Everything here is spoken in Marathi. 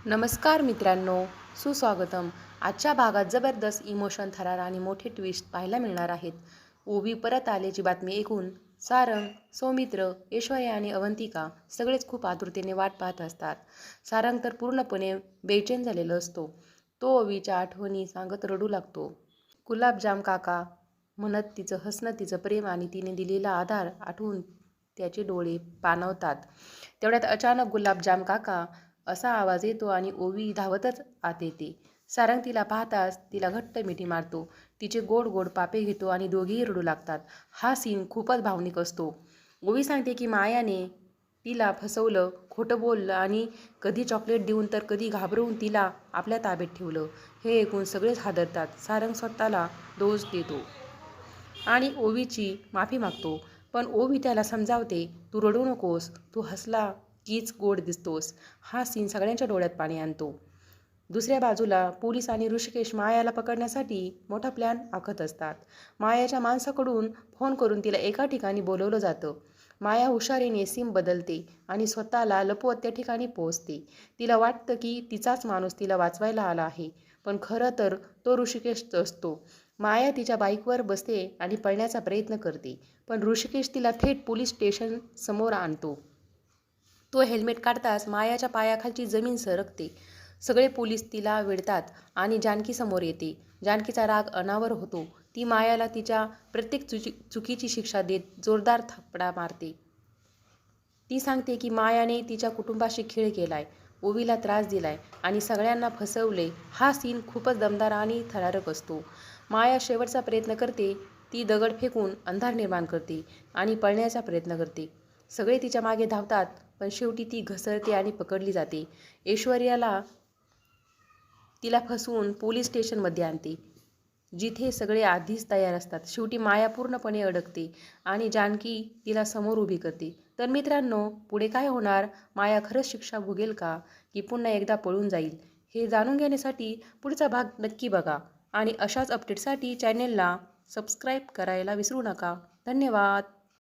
नमस्कार मित्रांनो, सुस्वागतम. आजच्या भागात जबरदस्त इमोशन, थरार आणि मोठे ट्विस्ट पाहायला मिळणार आहेत. ओवी परत आल्याची बातमी ऐकून सारंग, सौमित्र, ऐश्वर्या आणि अवंतिका सगळेच खूप आतुरतेने वाट पाहत असतात. सारंग तर पूर्णपणे बेचैन झालेला असतो. तो ओवीच्या आठवणी सांगत रडू लागतो. गुलाबजाम काका म्हणत तिचं हसणं, तिचं प्रेम आणि तिने दिलेला आधार आठवून त्याचे डोळे पाणावतात. तेवढ्यात अचानक गुलाबजाम काका असा आवाज येतो आणि ओवी धावतच आत येते. सारंग तिला पाहताच तिला घट्ट मिठी मारतो. तिचे गोड गोड पापे घेतो आणि दोघेही रडू लागतात. हा सीन खूपच भावनिक असतो. ओवी सांगते की मायाने तिला फसवलं, खोटं बोललं आणि कधी चॉकलेट देऊन तर कधी घाबरवून तिला आपल्या ताब्यात ठेवलं. हे ऐकून सगळेच हादरतात. सारंग स्वतःला दोष देतो आणि ओवीची माफी मागतो. पण ओवी त्याला समजावते, तू रडू नकोस, तू हसला कीच गोड दिसतोस. हा सीन सगळ्यांच्या डोळ्यात पाणी आणतो. दुसऱ्या बाजूला पोलीस आणि ऋषिकेश मायाला पकडण्यासाठी मोठा प्लॅन आखत असतात. मायाच्या माणसाकडून फोन करून तिला एका ठिकाणी बोलवलं जातं. माया हुशारीने सिम बदलते आणि स्वतःला लपवत त्या ठिकाणी पोहोचते. तिला वाटतं की तिचाच माणूस तिला वाचवायला आला आहे, पण खरं तर तो ऋषिकेश असतो. माया तिच्या बाईकवर बसते आणि पळण्याचा प्रयत्न करते, पण ऋषिकेश तिला थेट पोलीस स्टेशन समोर आणतो. तो हेल्मेट काढताच मायाच्या पायाखालची जमीन सरकते. सगळे पोलीस तिला वेढतात आणि जानकी समोर येते. जानकीचा राग अनावर होतो. ती मायाला तिच्या प्रत्येक चुकीची शिक्षा देत जोरदार थपडा मारते. ती सांगते की मायाने तिच्या कुटुंबाशी खेळ केलाय, ओवीला त्रास दिलाय आणि सगळ्यांना फसवले. हा सीन खूपच दमदार आणि थरारक असतो. माया शेवटचा प्रयत्न करते. ती दगड फेकून अंधार निर्माण करते आणि पळण्याचा प्रयत्न करते. सगळे तिच्या मागे धावतात, पण शेवटी ती घसरते आणि पकडली जाते. ऐश्वर्याला तिला फसवून पोलीस स्टेशनमध्ये आणते, जिथे सगळे आधीच तयार असतात. शेवटी माया पूर्णपणे अडकते आणि जानकी तिला समोर उभी करते. तर मित्रांनो, पुढे काय होणार? माया खरंच शिक्षा भोगेल का, की पुन्हा एकदा पळून जाईल? हे जाणून घेण्यासाठी पुढचा भाग नक्की बघा आणि अशाच अपडेटसाठी चॅनेलला सबस्क्राईब करायला विसरू नका. धन्यवाद.